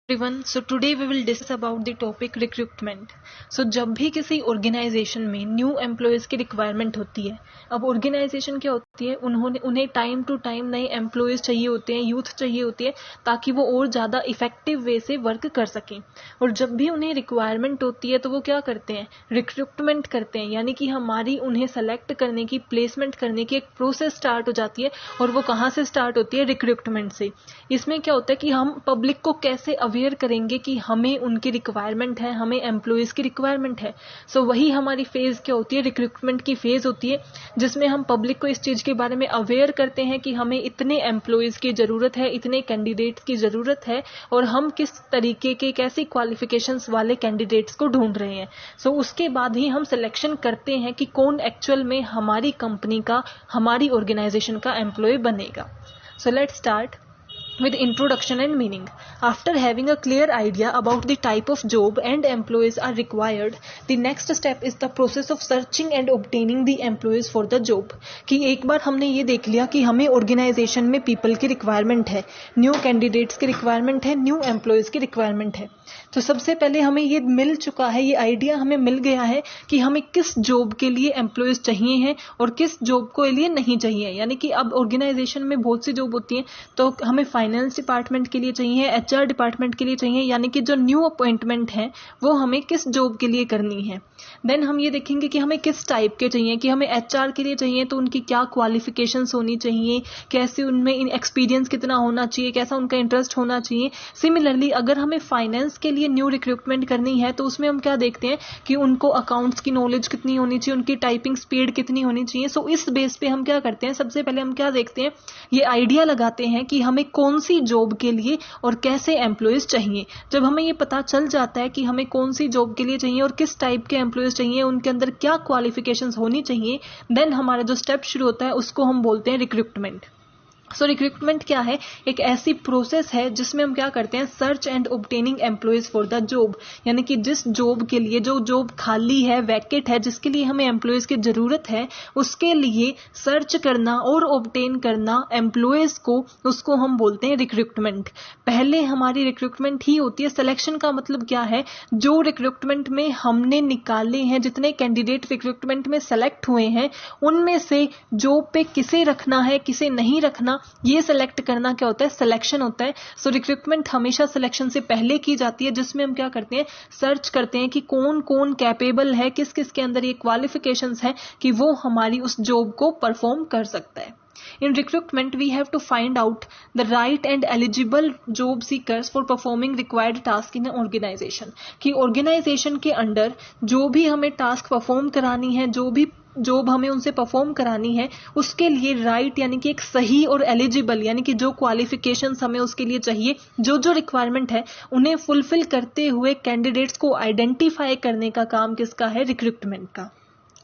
Everyone, so today we will discuss about the topic recruitment. So जब भी किसी organisation में न्यू एम्प्लॉयज़ की रिक्वायरमेंट होती है, अब ऑर्गेनाइजेशन क्या होती है, उन्हें टाइम टू टाइम नए एम्प्लॉयज़ चाहिए होते हैं, यूथ चाहिए होती है, ताकि वो और ज़्यादा इफेक्टिव वे से वर्क कर सकें। और जब भी उन्हें रिक्वायरमेंट होती है तो वो क्या करते हैं, रिक्रूटमेंट करते हैं, यानी कि हमारी उन्हें सेलेक्ट करने की, प्लेसमेंट करने की एक प्रोसेस स्टार्ट हो जाती है। और वो कहाँ से स्टार्ट होती है, रिक्रूटमेंट से। इसमें क्या होता है कि हम पब्लिक को कैसे अवेयर करेंगे कि हमें उनकी रिक्वायरमेंट है, हमें एम्प्लॉयज़ की रिक्वायरमेंट है। सो वही हमारी फेज क्या होती है, रिक्रूटमेंट की फेज होती है, जिसमें हम पब्लिक को इस चीज़ के बारे में अवेयर करते हैं कि हमें इतने एम्प्लॉयज़ की ज़रूरत है, इतने कैंडिडेट्स की ज़रूरत है, और हम किस तरीके के, कैसी क्वालिफिकेशंस वाले कैंडिडेट्स को ढूंढ रहे हैं। सो उसके बाद ही हम सिलेक्शन करते हैं कि कौन एक्चुअल में हमारी कंपनी का, हमारी ऑर्गेनाइजेशन का एम्प्लॉय बनेगा। So let's start with introduction and meaning. After having a clear idea about the type of job and employees are required, the next step is the process of searching and obtaining the employees for the job. कि एक बार हमने ये देख लिया कि हमें organisation में people की रिक्वायरमेंट है, न्यू कैंडिडेट्स की रिक्वायरमेंट है, न्यू एम्प्लॉयज़ की रिक्वायरमेंट है, तो सबसे पहले हमें ये मिल चुका है, ये आइडिया हमें मिल गया है कि हमें किस जॉब के लिए एम्प्लॉयज़ चाहिए हैं और किस जॉब के लिए नहीं चाहिए। यानी कि अब ऑर्गेनाइजेशन में बहुत सी जॉब होती हैं, तो हमें फाइनेंस डिपार्टमेंट के लिए चाहिए, एचआर डिपार्टमेंट के लिए चाहिए, यानी कि जो न्यू अपॉइंटमेंट है वो हमें किस जॉब के लिए करनी है। देन हम ये देखेंगे कि हमें किस टाइप के चाहिए, कि हमें एचआर के लिए चाहिए तो उनकी क्या क्वालिफिकेशंस होनी चाहिए, कैसे उनमें एक्सपीरियंस कितना होना चाहिए, कैसा उनका इंटरेस्ट होना चाहिए। सिमिलरली अगर हमें फाइनेंस के लिए न्यू रिक्रूटमेंट करनी है तो उसमें हम क्या देखते हैं कि उनको अकाउंट्स की नॉलेज कितनी होनी चाहिए, उनकी टाइपिंग स्पीड कितनी होनी चाहिए। सो इस बेस पे हम क्या करते हैं, सबसे पहले हम क्या देखते हैं, ये आइडिया लगाते हैं कि हमें कौन सी जॉब के लिए और कैसे एम्प्लॉयज चाहिए। जब हमें ये पता चल जाता है कि हमें कौन सी जॉब के लिए चाहिए और किस टाइप के एम्प्लॉयज चाहिए, उनके अंदर क्या क्वालिफिकेशंस होनी चाहिए, देन हमारा जो स्टेप शुरू होता है उसको हम बोलते हैं रिक्रूटमेंट। सो रिक्रूटमेंट क्या है, एक ऐसी प्रोसेस है जिसमें हम क्या करते हैं, search and obtaining employees for the job, यानी कि जिस जॉब के लिए, जो जॉब खाली है, वैकेट है, जिसके लिए हमें एम्प्लॉयज की जरूरत है, उसके लिए सर्च करना और ऑब्टेन करना एम्प्लॉयज को, उसको हम बोलते हैं रिक्रूटमेंट। पहले हमारी रिक्रूटमेंट ही होती है। सिलेक्शन का मतलब क्या है, जो रिक्रूटमेंट में हमने निकाले हैं, जितने कैंडिडेट रिक्रूटमेंट में सेलेक्ट हुए हैं, उनमें से जॉब पे किसे रखना है, किसे नहीं रखना, ये सिलेक्ट करना क्या होता है, सिलेक्शन होता है। सो रिक्रूटमेंट हमेशा सिलेक्शन से पहले की जाती है, जिसमें हम क्या करते हैं, सर्च करते हैं कि कौन कौन कैपेबल है, किस किस के अंदर ये क्वालिफिकेशंस है कि वो हमारी उस जॉब को परफॉर्म कर सकता है। In recruitment, we have to find out the right and eligible job seekers for performing required task in an organization. कि organization के अंदर जो भी हमें टास्क परफॉर्म करानी है, जो भी जॉब हमें उनसे परफॉर्म करानी है, उसके लिए राइट यानी कि एक सही और एलिजिबल, यानी कि जो क्वालिफिकेशंस हमें उसके लिए चाहिए, जो जो रिक्वायरमेंट है, उन्हें फुलफिल करते हुए कैंडिडेट्स को आइडेंटिफाई करने का काम किसका है, रिक्रूटमेंट का।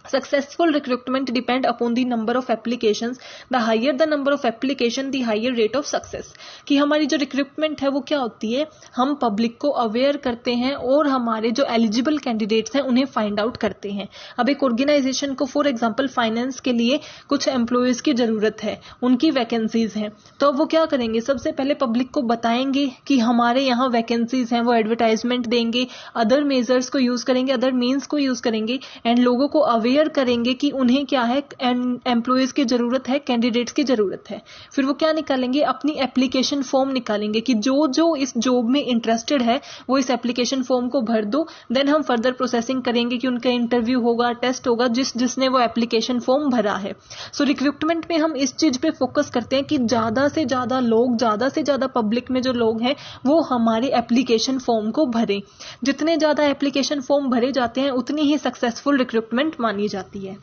Successful recruitment depend upon the number of applications. The higher the number of application, the higher rate of success. कि हमारी जो रिक्रूटमेंट है वो क्या होती है, हम पब्लिक को अवेयर करते हैं और हमारे जो एलिजिबल कैंडिडेट्स हैं उन्हें फाइंड आउट करते हैं। अब एक ऑर्गेनाइजेशन को फॉर एग्जांपल फाइनेंस के लिए कुछ एम्प्लॉयज़ की ज़रूरत है, उनकी वैकेंसीज हैं, तो वो क्या करेंगे, सबसे पहले पब्लिक को बताएंगे कि हमारे यहाँ वैकेंसीज हैं, वो एडवर्टाइजमेंट देंगे, अदर मेजर्स को यूज़ करेंगे, अदर मीन्स को यूज़ करेंगे, एंड लोगों को अवेयर करेंगे कि उन्हें क्या है, एम्प्लॉयज की जरूरत है, कैंडिडेट्स की जरूरत है। फिर वो क्या निकालेंगे, अपनी एप्लीकेशन फॉर्म निकालेंगे कि जो जो इस जॉब में इंटरेस्टेड है वो इस एप्लीकेशन फॉर्म को भर दो। देन हम फर्दर प्रोसेसिंग करेंगे कि उनका इंटरव्यू होगा, टेस्ट होगा, जिसने वो एप्लीकेशन फॉर्म भरा है। सो रिक्रूटमेंट में हम इस चीज पे फोकस करते हैं कि ज्यादा से ज्यादा लोग, ज्यादा से ज्यादा पब्लिक में जो लोग हैं वो हमारे एप्लीकेशन फॉर्म को भरें। जितने ज्यादा एप्लीकेशन फॉर्म भरे जाते हैं उतनी ही सक्सेसफुल रिक्रूटमेंट मानी जाती है।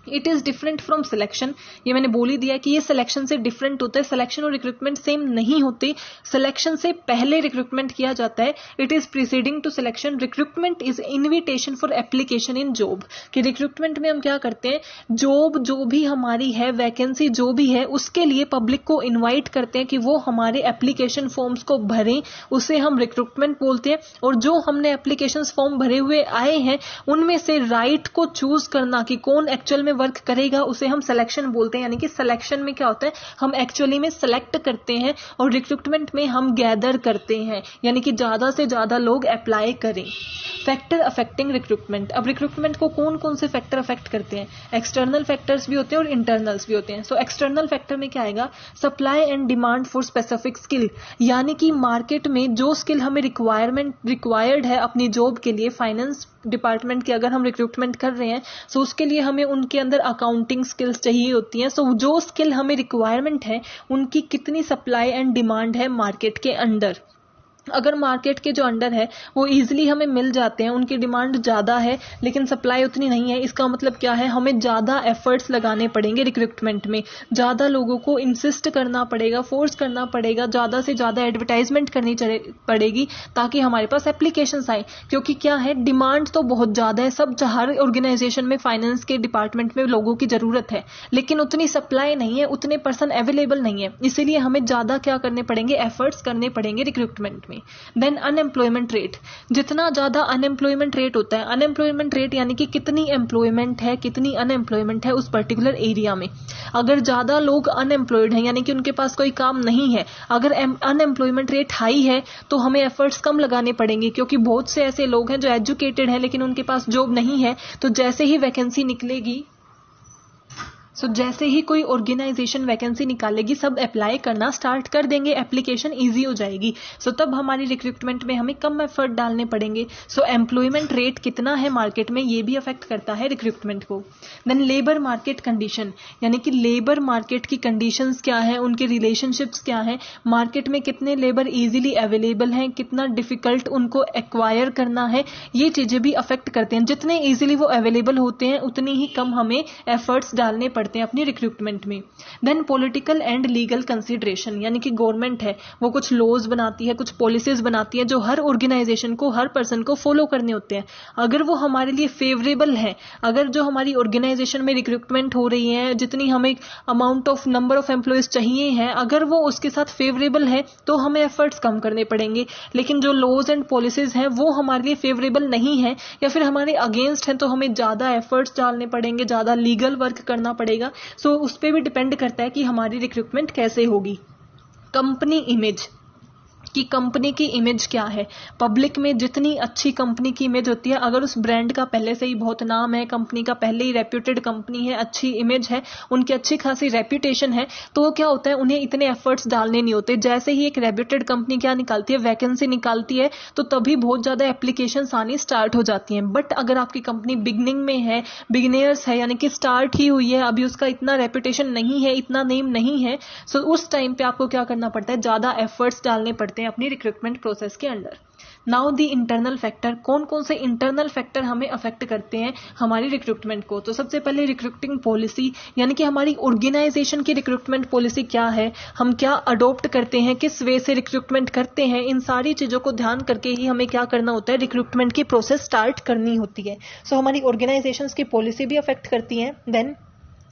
It is different from selection, ये मैंने बोल ही दिया कि ये सिलेक्शन से डिफरेंट होता है। सिलेक्शन और रिक्रूटमेंट सेम नहीं होते। सिलेक्शन से पहले रिक्रूटमेंट किया जाता है, it is preceding to selection. Recruitment is invitation for application in job. कि रिक्रूटमेंट में हम क्या करते हैं, जॉब जो भी हमारी है, वैकेंसी जो भी है, उसके लिए पब्लिक को इन्वाइट करते हैं कि वो हमारे एप्लीकेशन फॉर्म्स को भरें, उसे हम रिक्रूटमेंट बोलते हैं। और जो हमने एप्लीकेशन फॉर्म भरे हुए आए हैं उनमें से राइट को चूज करना कि कौन एक्चुअल में वर्क करेगा उसे हम सिलेक्शन बोलते हैं। यानी कि सिलेक्शन में क्या होता है, हम एक्चुअली में सिलेक्ट करते हैं और रिक्रूटमेंट में हम गैदर करते हैं, यानी कि ज्यादा से ज्यादा लोग अप्लाई करें। फैक्टर अफेक्टिंग रिक्रूटमेंट, अब रिक्रूटमेंट को कौन कौन से फैक्टर अफेक्ट करते हैं, एक्सटर्नल फैक्टर्स भी होते हैं और इंटरनल्स भी होते हैं। सो एक्सटर्नल फैक्टर में क्या आएगा, supply and demand for specific skill, यानी कि मार्केट में जो स्किल हमें रिक्वायर्ड है अपनी जॉब के लिए, फाइनेंस डिपार्टमेंट की अगर हम रिक्रूटमेंट कर रहे हैं सो उसके लिए हमें उनके अंदर अकाउंटिंग स्किल्स चाहिए होती हैं। सो जो स्किल हमें रिक्वायरमेंट है उनकी कितनी सप्लाई एंड डिमांड है मार्केट के अंडर। अगर मार्केट के जो अंडर है वो इजीली हमें मिल जाते हैं, उनकी डिमांड ज़्यादा है लेकिन सप्लाई उतनी नहीं है, इसका मतलब क्या है, हमें ज़्यादा एफर्ट्स लगाने पड़ेंगे रिक्रूटमेंट में, ज़्यादा लोगों को इंसिस्ट करना पड़ेगा, फोर्स करना पड़ेगा, ज़्यादा से ज़्यादा एडवर्टाइजमेंट करनी पड़ेगी ताकि हमारे पास एप्लीकेशंस आए। क्योंकि क्या है, डिमांड तो बहुत ज़्यादा है, सब हर ऑर्गेनाइजेशन में फाइनेंस के डिपार्टमेंट में लोगों की ज़रूरत है, लेकिन उतनी सप्लाई नहीं है, उतने पर्सन अवेलेबल नहीं है, इसीलिए हमें ज़्यादा क्या करने पड़ेंगे, एफर्ट्स करने पड़ेंगे रिक्रूटमेंट में। देन अनएम्प्लॉयमेंट रेट, जितना ज्यादा अनएम्प्लॉयमेंट रेट होता है, अनएम्प्लॉयमेंट रेट यानी कि कितनी एम्प्लॉयमेंट है, कितनी अनएम्प्लॉयमेंट है उस पर्टिकुलर एरिया में। अगर ज्यादा लोग अनएम्प्लॉयड हैं यानी कि उनके पास कोई काम नहीं है, अगर अनएम्प्लॉयमेंट रेट हाई है तो हमें एफर्ट्स कम लगाने पड़ेंगे, क्योंकि बहुत से ऐसे लोग हैं जो एजुकेटेड हैं लेकिन उनके पास जॉब नहीं है। तो जैसे ही वैकेंसी निकलेगी, जैसे ही कोई ऑर्गेनाइजेशन वैकेंसी निकालेगी सब अप्लाई करना स्टार्ट कर देंगे, एप्लीकेशन इजी हो जाएगी। तब हमारी रिक्रूटमेंट में हमें कम एफर्ट डालने पड़ेंगे। एम्प्लॉयमेंट रेट कितना है मार्केट में ये भी अफेक्ट करता है रिक्रूटमेंट को। देन लेबर मार्केट कंडीशन, यानी कि लेबर मार्केट की कंडीशंस क्या है, उनके रिलेशनशिप्स क्या है, मार्केट में कितने लेबर इजीली अवेलेबल हैं, कितना डिफिकल्ट उनको एक्वायर करना है, ये चीजें भी अफेक्ट करते हैं। जितने इजीली वो अवेलेबल होते हैं उतनी ही कम हमें एफर्ट्स डालने पड़ते हैं अपनी रिक्रूटमेंट में। Then political and legal consideration, यानी कि गवर्नमेंट है वो कुछ लॉज बनाती है, कुछ पॉलिसीज बनाती है जो हर ऑर्गेनाइजेशन को, हर पर्सन को फॉलो करने होते हैं। अगर वो हमारे लिए फेवरेबल है, अगर जो हमारी ऑर्गेनाइजेशन में रिक्रूटमेंट हो रही है, जितनी हमें amount of number of employees चाहिए हैं, अगर वो उसके साथ फेवरेबल है तो हमें एफर्ट्स कम करने पड़ेंगे। लेकिन जो लॉज एंड पॉलिसीज हैं वो हमारे लिए फेवरेबल नहीं है या फिर हमारे अगेंस्ट हैं तो हमें ज्यादा एफर्ट्स डालने पड़ेंगे, ज्यादा लीगल वर्क करना पड़ेगा। उस पे भी डिपेंड करता है कि हमारी रिक्रूटमेंट कैसे होगी। कंपनी इमेज, कि कंपनी की इमेज क्या है, पब्लिक में जितनी अच्छी कंपनी की इमेज होती है, अगर उस ब्रांड का पहले से ही बहुत नाम है, कंपनी का पहले ही रेप्यूटेड कंपनी है, अच्छी इमेज है, उनकी अच्छी खासी रेप्यूटेशन है, तो क्या होता है उन्हें इतने एफर्ट्स डालने नहीं होते। जैसे ही एक रेप्यूटेड कंपनी क्या निकालती है, वैकेंसी निकालती है, तो तभी बहुत ज्यादा एप्लीकेशंस आनी स्टार्ट हो जाती हैं। बट अगर आपकी कंपनी बिगनिंग में है, बिगिनियर्स है, यानी कि स्टार्ट ही हुई है, अभी उसका इतना रेप्यूटेशन नहीं है, इतना नेम नहीं है, उस टाइम पे आपको क्या करना पड़ता है, ज्यादा एफर्ट्स डालने पड़ते हैं अपनी रिक्रूटमेंट प्रोसेस के अंदर। नाउ दी इंटरनल फैक्टर, कौन कौन से इंटरनल फैक्टर हमें अफेक्ट करते हैं हमारी रिक्रूटमेंट को। तो सबसे पहले रिक्रूटिंग पॉलिसी, यानी कि हमारी ऑर्गेनाइजेशन की रिक्रूटमेंट पॉलिसी क्या है, हम क्या अडॉप्ट करते हैं, किस वे से रिक्रूटमेंट करते हैं, इन सारी चीजों को ध्यान करके ही हमें क्या करना होता है, रिक्रूटमेंट की प्रोसेस स्टार्ट करनी होती है। हमारी ऑर्गेनाइजेशन की पॉलिसी भी अफेक्ट करती है। Then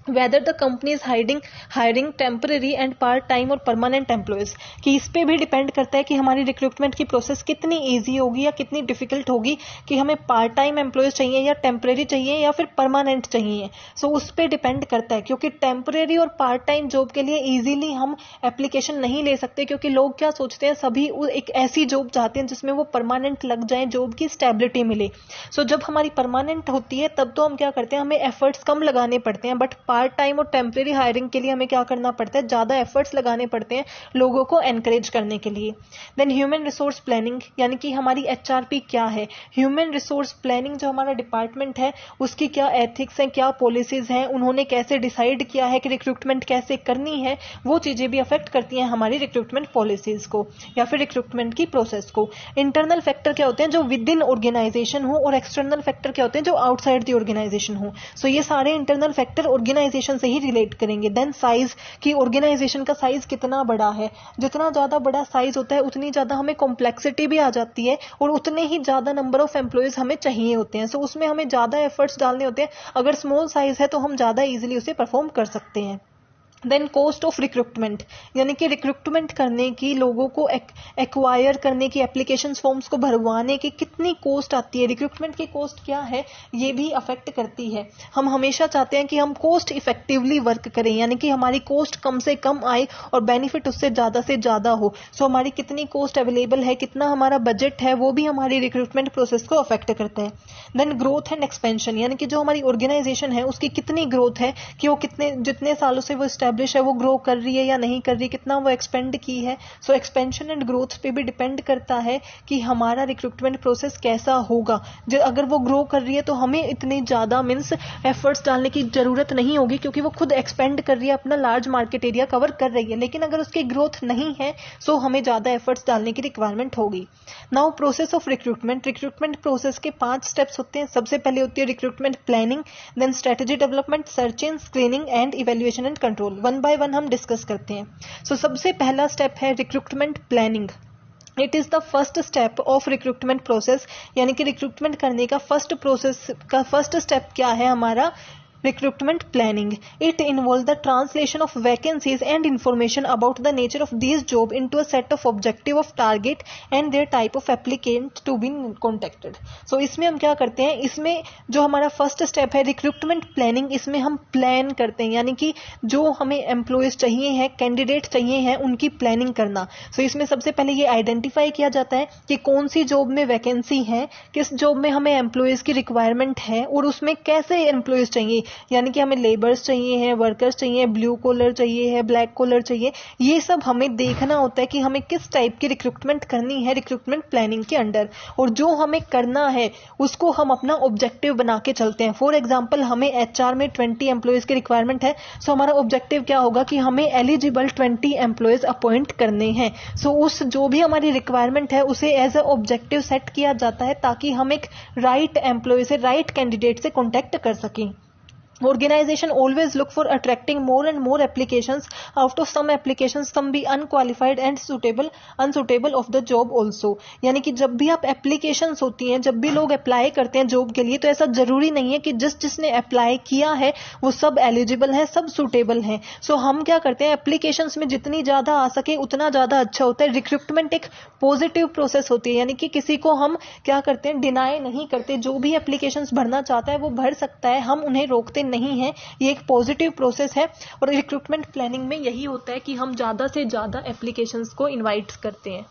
whether the company is hiring temporary and part time और permanent employees, कि इस पे भी डिपेंड करता है कि हमारी रिक्रूटमेंट की प्रोसेस कितनी इजी होगी या कितनी डिफिकल्ट होगी, कि हमें पार्ट टाइम एम्प्लॉयज चाहिए या टेम्परेरी चाहिए या फिर परमानेंट चाहिए। उस पे डिपेंड करता है, क्योंकि टेम्परेरी और पार्ट टाइम जॉब के लिए इजीली हम एप्लीकेशन नहीं ले सकते, क्योंकि लोग क्या सोचते हैं, सभी एक ऐसी जॉब चाहते हैं जिसमें वो परमानेंट लग जाए, जॉब की स्टेबिलिटी मिले। जब हमारी परमानेंट होती है तब तो हम क्या करते हैं, हमें एफर्ट्स कम लगाने पड़ते हैं, बट पार्ट टाइम और टेम्परेरी हायरिंग के लिए हमें क्या करना पड़ता है, ज्यादा एफर्ट्स लगाने पड़ते हैं लोगों को एनकरेज करने के लिए। देन ह्यूमन रिसोर्स प्लानिंग, यानी कि हमारी एचआरपी क्या है, ह्यूमन रिसोर्स प्लानिंग जो हमारा डिपार्टमेंट है उसकी क्या एथिक्स हैं, क्या पॉलिसीज हैं, उन्होंने कैसे डिसाइड किया है कि रिक्रूटमेंट कैसे करनी है, वो चीजें भी अफेक्ट करती हैं हमारी रिक्रूटमेंट पॉलिसीज को या फिर रिक्रूटमेंट की प्रोसेस को। इंटरनल फैक्टर क्या होते हैं, जो विद इन ऑर्गेनाइजेशन हो, और एक्सटर्नल फैक्टर क्या होते हैं, जो आउटसाइड दी ऑर्गेनाइजेशन हो। ये सारे इंटरनल फैक्टर ऑर्गेनाइजेशन से ही रिलेट करेंगे। देन साइज, की ऑर्गेनाइजेशन का साइज कितना बड़ा है, जितना ज्यादा बड़ा साइज होता है उतनी ज्यादा हमें कॉम्प्लेक्सिटी भी आ जाती है और उतने ही ज्यादा नंबर ऑफ एम्प्लॉयज हमें चाहिए होते हैं। उसमें हमें ज्यादा एफर्ट्स डालने होते हैं। अगर स्मॉल साइज है तो हम ज्यादा इजीली उसे परफॉर्म कर सकते हैं। देन कॉस्ट ऑफ रिक्रूटमेंट, यानी कि रिक्रूटमेंट करने की, लोगों को एक्वायर करने की, एप्लीकेशन फॉर्म्स को भरवाने की कितनी कॉस्ट आती है, रिक्रूटमेंट की कॉस्ट क्या है, ये भी अफेक्ट करती है। हम हमेशा चाहते हैं कि हम कॉस्ट इफेक्टिवली वर्क करें, यानी कि हमारी कॉस्ट कम से कम आए और बेनिफिट उससे ज़्यादा हो। सो हमारी कितनी कॉस्ट अवेलेबल है, कितना हमारा बजट है, वो भी हमारी रिक्रूटमेंट प्रोसेस को अफेक्ट करते हैं। देन ग्रोथ एंड एक्सपेंशन, यानी कि जो हमारी ऑर्गेनाइजेशन है उसकी कितनी ग्रोथ है, कि वो जितने सालों से वो है, वो ग्रो कर रही है या नहीं कर रही, कितना वो एक्सपेंड की है। सो एक्सपेंशन एंड ग्रोथ पे भी डिपेंड करता है कि हमारा रिक्रूटमेंट प्रोसेस कैसा होगा। अगर वो ग्रो कर रही है तो हमें इतनी ज़्यादा मीन्स एफर्ट्स डालने की ज़रूरत नहीं होगी, क्योंकि वो खुद एक्सपेंड कर रही है, अपना लार्ज मार्केट एरिया कवर कर रही है। लेकिन अगर उसकी ग्रोथ नहीं है सो हमें ज़्यादा एफर्ट्स डालने की रिक्वायरमेंट होगी। Now process of recruitment, recruitment process के 5 स्टेप्स होते हैं। सबसे पहले होती है recruitment planning, then strategy development, searching, screening and evaluation and control. One by one हम डिस्कस करते हैं। सो सबसे पहला स्टेप है recruitment planning. It is the first step of recruitment process, यानी कि रिक्रूटमेंट करने का फर्स्ट स्टेप क्या है हमारा, recruitment planning. It involves the translation of vacancies and information about the nature of these job into a set of objective of target and their type of applicant to be contacted. So इसमें हम क्या करते हैं, इसमें जो हमारा first step है recruitment planning, इसमें हम प्लान करते हैं, यानी कि जो हमें एम्प्लॉयज चाहिए हैं, कैंडिडेट चाहिए हैं, उनकी प्लानिंग करना। सो इसमें सबसे पहले ये आइडेंटिफाई किया जाता है कि कौन सी जॉब में वैकेंसी है, किस जॉब में हमें एम्प्लॉयज की रिक्वायरमेंट है और उसमें कैसे एम्प्लॉयज चाहिए, यानी कि हमें लेबर्स चाहिए हैं, वर्कर्स चाहिए, ब्लू कॉलर चाहिए है, ब्लैक कॉलर चाहिए। ये सब हमें देखना होता है कि हमें किस टाइप की रिक्रूटमेंट करनी है रिक्रूटमेंट प्लानिंग के अंडर, और जो हमें करना है उसको हम अपना ऑब्जेक्टिव बना के चलते हैं। फॉर एग्जांपल हमें एचआर में 20 एम्प्लॉयज की रिक्वायरमेंट है, सो हमारा ऑब्जेक्टिव क्या होगा कि हमें एलिजिबल 20 एम्प्लॉयज अपॉइंट करने हैं। सो उस जो भी हमारी रिक्वायरमेंट है उसे एज अ ऑब्जेक्टिव सेट किया जाता है, ताकि हम एक राइट एम्प्लॉय से, राइट कैंडिडेट से कॉन्टैक्ट कर सकें। Organization always look for attracting more and more applications. Out of some applications, some be unqualified and unsuitable of the job also. यानी कि जब भी आप एप्लीकेशंस होती हैं, जब भी लोग अप्लाई करते हैं जॉब के लिए, तो ऐसा जरूरी नहीं है कि जिसने अप्लाई किया है वो सब एलिजिबल है, सब सुटेबल हैं। सो हम क्या करते हैं, एप्लीकेशंस में जितनी ज़्यादा आ सके उतना ज़्यादा अच्छा होता है। रिक्रूटमेंट एक पॉजिटिव प्रोसेस होती है, यानी कि किसी को हम क्या करते हैं, डिनाई नहीं करते। जो भी एप्लीकेशंस भरना चाहता है वो भर सकता है, हम उन्हें रोकते नहीं है। ये एक पॉजिटिव प्रोसेस है। और रिक्रूटमेंट प्लानिंग में यही होता है कि हम ज़्यादा से ज़्यादा एप्लीकेशंस को इनवाइट करते हैं।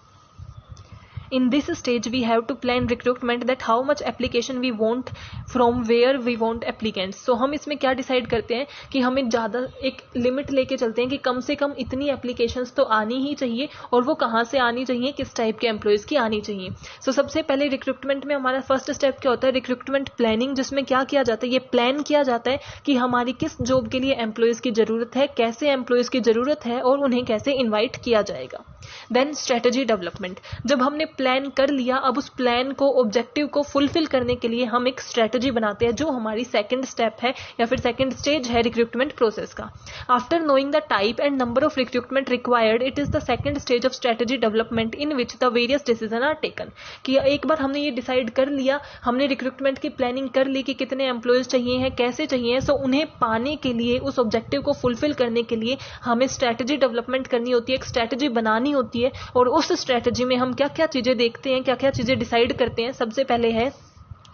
In this stage we have to plan recruitment, that how much application we want, from where we want applicants. So हम इसमें क्या डिसाइड करते हैं कि हमें ज़्यादा एक लिमिट लेके चलते हैं कि कम से कम इतनी एप्लीकेशंस तो आनी ही चाहिए, और वो कहाँ से आनी चाहिए, किस टाइप के एम्प्लॉयज़ की आनी चाहिए। सो सबसे पहले रिक्रूटमेंट में हमारा फर्स्ट स्टेप क्या होता है, रिक्रूटमेंट प्लानिंग, जिसमें क्या किया जाता है, ये प्लान किया जाता है कि हमारी किस जॉब के लिए एम्प्लॉयज़ की ज़रूरत है, कैसे एम्प्लॉयज़ की ज़रूरत है और उन्हें कैसे इन्वाइट किया जाएगा। देन स्ट्रेटेजी डेवलपमेंट, जब हमने प्लान कर लिया, अब उस प्लान को, ऑब्जेक्टिव को फुलफिल करने के लिए हम एक स्ट्रेटेजी बनाते हैं, जो हमारी सेकंड स्टेप है या फिर सेकंड स्टेज है रिक्रूटमेंट प्रोसेस का। After knowing the type and number of recruitment required, it is the second stage of strategy development in which the various decision are taken. कि एक बार हमने ये डिसाइड कर लिया, हमने रिक्रूटमेंट की प्लानिंग कर ली कि कितने एम्प्लॉयज चाहिए हैं, कैसे चाहिए, सो उन्हें पाने के लिए, उस ऑब्जेक्टिव को फुलफिल करने के लिए हमें स्ट्रेटेजी डेवलपमेंट करनी होती है, एक स्ट्रेटेजी बनानी होती है। और उस स्ट्रेटेजी में हम क्या क्या चीजें देखते हैं, क्या क्या चीजें डिसाइड करते हैं। सबसे पहले है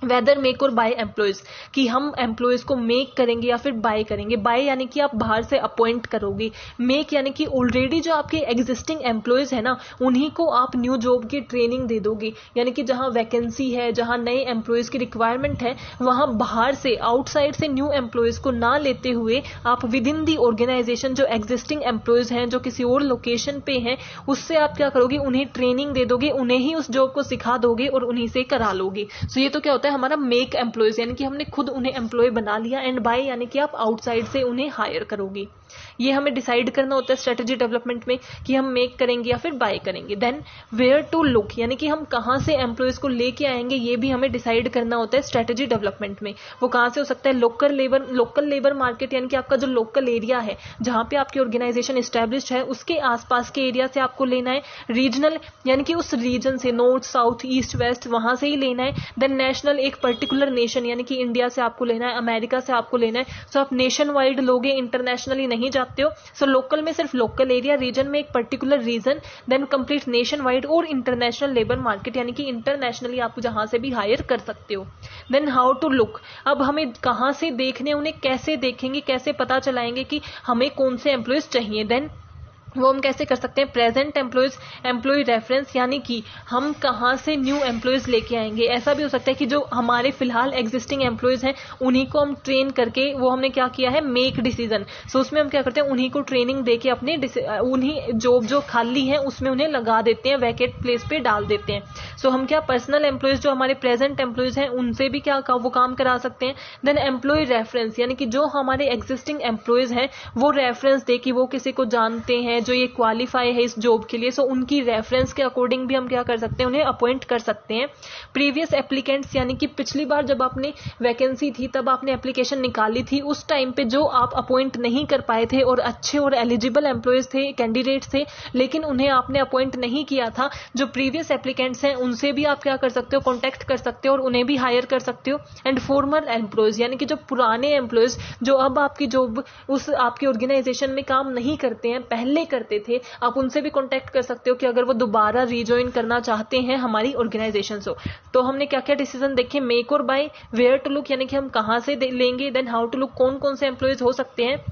वेदर मेक और बाय एम्प्लॉयज, कि हम एम्प्लॉयज को मेक करेंगे या फिर बाय करेंगे। बाय यानी कि आप बाहर से अपॉइंट करोगे, मेक यानी कि ऑलरेडी जो आपके एग्जिस्टिंग एम्प्लॉयज है ना, उन्हीं को आप न्यू जॉब की ट्रेनिंग दे दोगे। यानी कि जहां वैकेंसी है, जहां नए एम्प्लॉयज की रिक्वायरमेंट है, वहां बाहर से, आउटसाइड से न्यू एम्प्लॉयज को ना लेते हुए आप विद इन दी ऑर्गेनाइजेशन जो एग्जिस्टिंग एम्प्लॉयज हैं, जो किसी और लोकेशन पे हैं, उससे आप क्या करोगे, उन्हें ट्रेनिंग दे दोगे, उन्हें ही उस जॉब को सिखा दोगे और उन्हीं से करा लोगे। सो ये तो क्या होता है हमारा मेक एम्प्लॉयज, यानी कि हमने खुद उन्हें एम्प्लॉय बना लिया। एंड बाय यानी कि आप आउटसाइड से उन्हें हायर करोगे। ये हमें डिसाइड करना होता है स्ट्रेटेजी डेवलपमेंट में कि हम मेक करेंगे या फिर बाय करेंगे। देन वेयर टू लुक, यानी कि हम कहां से एम्प्लॉयज को लेके आएंगे, ये भी हमें डिसाइड करना होता है स्ट्रेटेजी डेवलपमेंट में। वो कहां से हो सकता है, लोकल लेबर मार्केट, यानी कि आपका जो लोकल एरिया है जहां पे आपकी ऑर्गेनाइजेशन एस्टेब्लिश्ड है, उसके आसपास के एरिया से आपको लेना है। रीजनल यानी कि उस रीजन से, नॉर्थ साउथ ईस्ट वेस्ट, वहां से ही लेना है। देन नेशनल, एक पर्टिकुलर नेशन, यानी कि इंडिया से आपको लेना है, अमेरिका से आपको लेना है। सो आप नेशन वाइड लोगे, इंटरनेशनली नहीं जाते हो, सो लोकल में सिर्फ लोकल एरिया, रीजन में एक particular region, then complete nationwide और इंटरनेशनल लेबर मार्केट, यानी कि इंटरनेशनली आप जहां से भी हायर कर सकते हो। देन हाउ टू लुक, अब हमें कहां से देखने, उन्हें कैसे देखेंगे, कैसे पता चलाएंगे कि हमें कौन से एम्प्लॉयज चाहिए। देन वो हम कैसे कर सकते हैं, प्रेजेंट एम्प्लॉयज एम्प्लॉय रेफरेंस, यानी कि हम कहाँ से न्यू एम्प्लॉयज लेके आएंगे। ऐसा भी हो सकता है कि जो हमारे फिलहाल एग्जिस्टिंग एम्प्लॉयज हैं उन्हीं को हम ट्रेन करके, वो हमने क्या किया है, मेक डिसीजन, सो उसमें हम क्या करते हैं, उन्हीं को ट्रेनिंग देके अपने उन्हीं जॉब जो खाली है उसमें उन्हें लगा देते हैं, वैकेंट प्लेस पे डाल देते हैं। सो हम क्या पर्सनल एम्प्लॉयज जो हमारे प्रेजेंट एम्प्लॉयज हैं उनसे भी क्या वो काम करा सकते हैं। देन एम्प्लॉय रेफरेंस, यानी कि जो हमारे एग्जिस्टिंग एम्प्लॉयज हैं वो रेफरेंस दे कि वो किसी को जानते हैं जो ये क्वालिफाई है इस जॉब के लिए, सो उनकी रेफरेंस के अकॉर्डिंग भी हम क्या कर सकते हैं, उन्हें अपॉइंट कर सकते हैं। प्रीवियस एप्लीकेंट्स, यानी कि पिछली बार जब आपने वैकेंसी थी तब आपने एप्लीकेशन निकाली थी, उस टाइम पे जो आप अपॉइंट नहीं कर पाए थे और अच्छे और एलिजिबल एम्प्लॉयज थे, कैंडिडेट्स थे, लेकिन उन्हें आपने अपॉइंट नहीं किया था, जो प्रीवियस एप्लीकेंट्स हैं उनसे भी आप क्या कर सकते हो, कॉन्टेक्ट कर सकते हो और उन्हें भी हायर कर सकते हो। एंड फॉर्मर एम्प्लॉयज, यानी कि जो पुराने एम्प्लॉयज जो अब आपकी जॉब उस आपकी ऑर्गेनाइजेशन में काम नहीं करते हैं, पहले करते थे, आप उनसे भी कांटेक्ट कर सकते हो कि अगर वो दोबारा रीजॉइन करना चाहते हैं हमारी ऑर्गेनाइजेशन से। तो हमने क्या क्या डिसीजन देखे, मेक और बाय, वेयर टू लुक, यानी कि हम कहां से लेंगे, देन हाउ टू लुक, कौन कौन से एम्प्लॉयज हो सकते हैं।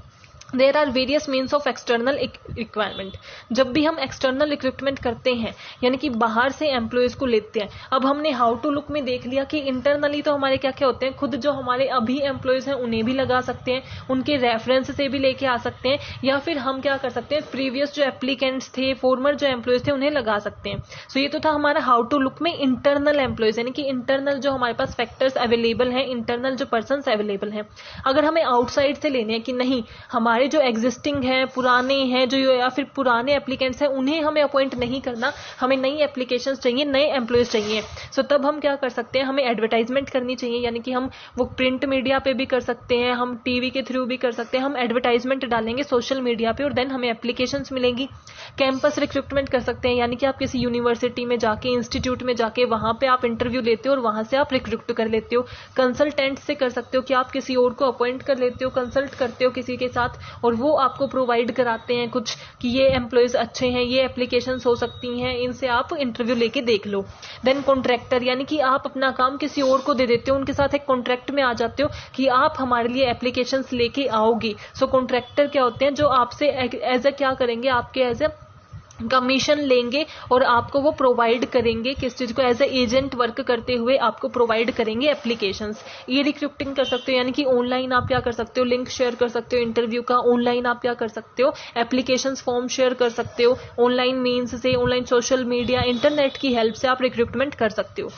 There are various means of external requirement, जब भी हम एक्सटर्नल रिक्रूटमेंट करते हैं यानी कि बाहर से एम्प्लॉयज को लेते हैं। अब हमने हाउ टू लुक में देख लिया कि इंटरनली तो हमारे क्या क्या होते हैं, खुद जो हमारे अभी एम्प्लॉयज हैं उन्हें भी लगा सकते हैं, उनके रेफरेंस से भी लेके आ सकते हैं, या फिर हम क्या कर सकते हैं, प्रीवियस जो एप्लीकेंट्स थे, फॉर्मर जो एम्प्लॉयज थे उन्हें लगा सकते हैं। सो ये तो था हमारा हाउ टू लुक में इंटरनल एम्प्लॉयज, यानी कि इंटरनल जो हमारे पास फैक्टर्स अवेलेबल हैं, इंटरनल जो पर्सन अवेलेबल हैं। अगर हमें आउटसाइड से लेने हैं कि नहीं, हमारे जो एग्जिस्टिंग है, पुराने हैं जो, या फिर पुराने एप्लीकेंट्स हैं, उन्हें हमें अपॉइंट नहीं करना, हमें नई एप्लीकेशंस चाहिए, नए एम्प्लॉयज चाहिए। सो तब हम क्या कर सकते हैं, हमें एडवर्टाइजमेंट करनी चाहिए, यानी कि हम वो प्रिंट मीडिया पे भी कर सकते हैं, हम टीवी के थ्रू भी कर सकते हैं, हम एडवर्टाइजमेंट डालेंगे सोशल मीडिया पे और देन हमें एप्लीकेशंस मिलेंगी। कैंपस रिक्रूटमेंट कर सकते हैं, यानी कि आप किसी यूनिवर्सिटी में जाके, इंस्टीट्यूट में जाके वहां पे आप इंटरव्यू लेते हो और वहां से आप रिक्रूट कर लेते हो। कंसल्टेंट से कर सकते हो कि आप किसी और को अपॉइंट कर लेते हो, कंसल्ट करते हो किसी के साथ और वो आपको प्रोवाइड कराते हैं कुछ कि ये एम्प्लॉयज अच्छे हैं, ये एप्लीकेशंस हो सकती हैं, इनसे आप इंटरव्यू लेके देख लो। देन कॉन्ट्रैक्टर, यानी कि आप अपना काम किसी और को दे देते हो, उनके साथ एक कॉन्ट्रैक्ट में आ जाते हो कि आप हमारे लिए एप्लीकेशंस लेके आओगी। सो कॉन्ट्रैक्टर क्या होते हैं, जो आपसे एज ए क्या करेंगे, आपके एज ए कमीशन लेंगे और आपको वो प्रोवाइड करेंगे, किस चीज को, एज ए एजेंट वर्क करते हुए आपको प्रोवाइड करेंगे एप्लीकेशंस। ये रिक्रूटिंग कर सकते हो, यानी कि ऑनलाइन आप क्या कर सकते हो, लिंक शेयर कर सकते हो इंटरव्यू का, ऑनलाइन आप क्या कर सकते हो, एप्लीकेशंस फॉर्म शेयर कर सकते हो, ऑनलाइन मीन्स से, ऑनलाइन सोशल मीडिया, इंटरनेट की हेल्प से आप रिक्रूटमेंट कर सकते हो।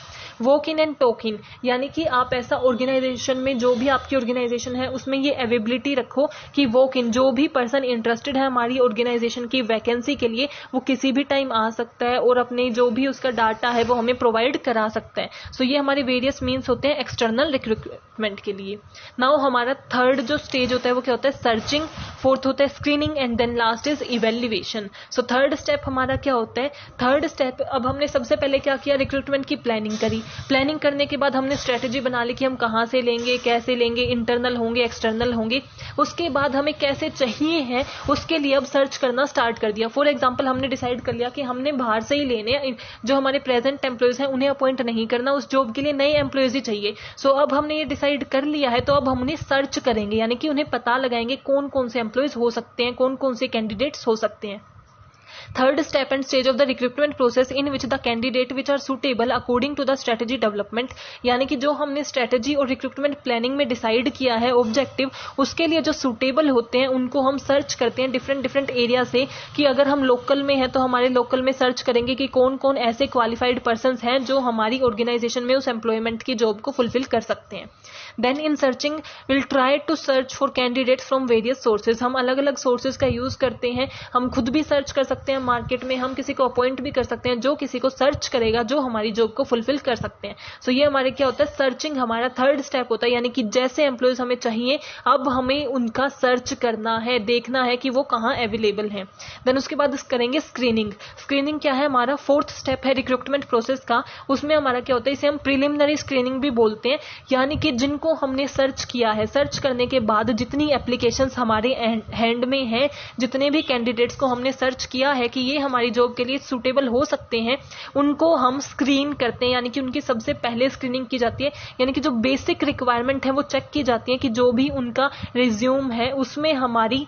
Walk in and talk in, यानी कि आप ऐसा ऑर्गेनाइजेशन में, जो भी आपकी ऑर्गेनाइजेशन है उसमें ये अवेबिलिटी रखो कि वॉक इन, जो भी पर्सन इंटरेस्टेड है हमारी ऑर्गेनाइजेशन की वैकेंसी के लिए, वो किसी भी टाइम आ सकता है और अपने जो भी उसका डाटा है वो हमें प्रोवाइड करा सकता है। सो ये हमारे वेरियस मीन्स होते हैं एक्सटर्नल रिक्रूटमेंट के लिए। नाउ हमारा थर्ड जो स्टेज होता है वो क्या होता है, सर्चिंग, फोर्थ होता है screening and then last is evaluation. So third step हमारा क्या होता है, थर्ड स्टेप, अब हमने सबसे पहले क्या किया, रिक्रूटमेंट की प्लानिंग करी। प्लानिंग करने के बाद हमने स्ट्रेटेजी बना ली कि हम कहां से लेंगे, कैसे लेंगे, इंटरनल होंगे, एक्सटर्नल होंगे। उसके बाद हमें कैसे चाहिए हैं उसके लिए अब सर्च करना स्टार्ट कर दिया। फॉर एग्जांपल हमने डिसाइड कर लिया कि हमने बाहर से ही लेने, जो हमारे प्रेजेंट एम्प्लॉयज हैं उन्हें अपॉइंट नहीं करना, उस जॉब के लिए नए एम्प्लॉयज ही चाहिए। सो अब हमने ये डिसाइड कर लिया है, तो अब हम उन्हें सर्च करेंगे, यानी कि उन्हें पता लगाएंगे कौन कौन से एम्प्लॉयज हो सकते हैं, कौन कौन से कैंडिडेट्स हो सकते हैं। Third step and stage of the recruitment process in which the candidate which are suitable according to the strategy development, यानी कि जो हमने स्ट्रेटेजी और रिक्रूटमेंट प्लानिंग में डिसाइड किया है ऑब्जेक्टिव, उसके लिए जो सुटेबल होते हैं उनको हम सर्च करते हैं डिफरेंट एरिया से, कि अगर हम लोकल में हैं तो हमारे लोकल में सर्च करेंगे कि कौन कौन ऐसे क्वालिफाइड पर्संस हैं जो हमारी ऑर्गेनाइजेशन में उस एम्प्लॉयमेंट की जॉब को फुलफिल कर सकते हैं। Then in searching will try to search for candidates from various sources, हम अलग अलग सोर्सेज का यूज करते हैं, हम खुद भी सर्च कर सकते हैं सकते हैं मार्केट में, हम किसी को अपॉइंट भी कर सकते हैं जो किसी को सर्च करेगा, जो हमारी जॉब को फुलफिल कर सकते हैं। सो ये हमारे क्या होता है, सर्चिंग हमारा थर्ड स्टेप होता है, यानी कि जैसे एम्प्लॉयज हमें चाहिए अब हमें उनका सर्च करना है, देखना है कि वो कहाँ अवेलेबल हैं। देन उसके बाद करेंगे स्क्रीनिंग। स्क्रीनिंग क्या है, हमारा फोर्थ स्टेप है रिक्रूटमेंट प्रोसेस का। उसमें हमारा क्या होता है, इसे हम प्रिलिमिनरी स्क्रीनिंग भी बोलते हैं, यानी कि जिनको हमने सर्च किया है, सर्च करने के बाद जितनी एप्लीकेशंस हमारे हैंड में हैं, जितने भी कैंडिडेट्स को हमने सर्च किया है कि ये हमारी जॉब के लिए सूटेबल हो सकते हैं, उनको हम स्क्रीन करते हैं, यानी कि उनकी सबसे पहले स्क्रीनिंग की जाती है, यानी कि जो बेसिक रिक्वायरमेंट है वो चेक की जाती है कि जो भी उनका रिज्यूम है उसमें हमारी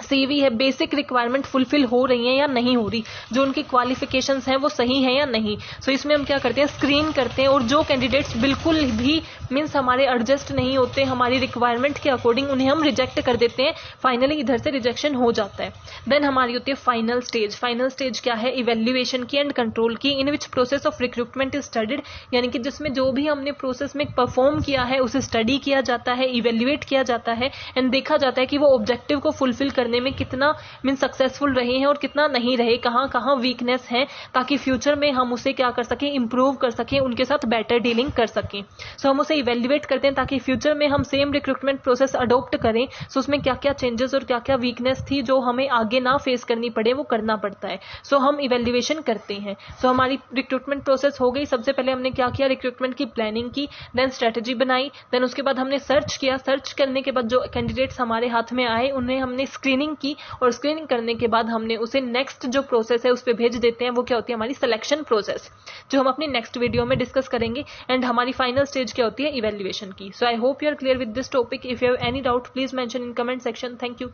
सीवी है, बेसिक रिक्वायरमेंट फुलफिल हो रही है या नहीं हो रही, जो उनकी क्वालिफिकेशंस हैं वो सही है या नहीं। सो इसमें हम क्या करते हैं, स्क्रीन करते हैं, और जो कैंडिडेट्स बिल्कुल भी मीन्स हमारे एडजस्ट नहीं होते हमारी रिक्वायरमेंट के अकॉर्डिंग, उन्हें हम रिजेक्ट कर देते हैं। फाइनली इधर से रिजेक्शन हो जाता है। देन हमारी होती है फाइनल स्टेज। फाइनल स्टेज क्या है, इवेल्युएशन की एंड कंट्रोल की, in which process of recruitment is studied, यानी कि जिसमें जो भी हमने प्रोसेस में परफॉर्म किया है उसे स्टडी किया जाता है, इवेल्युएट किया जाता है, एंड देखा जाता है कि वो ऑब्जेक्टिव को फुलफिल करने में कितना मीन सक्सेसफुल रहे हैं और कितना नहीं रहे, कहां कहां वीकनेस है, ताकि फ्यूचर में हम उसे क्या कर सकें, इंप्रूव कर सकें, उनके साथ बेटर डीलिंग कर सकें। सो हम उसे इवेल्युएट करते हैं ताकि फ्यूचर में हम सेम रिक्रूटमेंट प्रोसेस अडॉप्ट करें। सो उसमें क्या क्या चेंजेस और क्या क्या वीकनेस थी जो हमें आगे ना फेस करनी पड़े, वो करना पड़ता है। सो हम इवेल्युएशन करते हैं। सो हमारी रिक्रूटमेंट प्रोसेस हो गई। सबसे पहले हमने क्या किया, रिक्रूटमेंट की प्लानिंग की, देन स्ट्रेटेजी बनाई, देन उसके बाद हमने सर्च किया। सर्च करने के बाद जो कैंडिडेट्स हमारे हाथ में आए उन्हें हमने स्क्रीनिंग की, और स्क्रीनिंग करने के बाद हमने उसे नेक्स्ट जो प्रोसेस है उस पर भेज देते हैं। वो क्या होती है, हमारी सिलेक्शन प्रोसेस, जो हम अपनी नेक्स्ट वीडियो में डिस्कस करेंगे। एंड हमारी फाइनल स्टेज क्या होती है, इवेल्युएशन की। So I hope you are clear with this topic. If you have any doubt please mention in comment section. Thank you.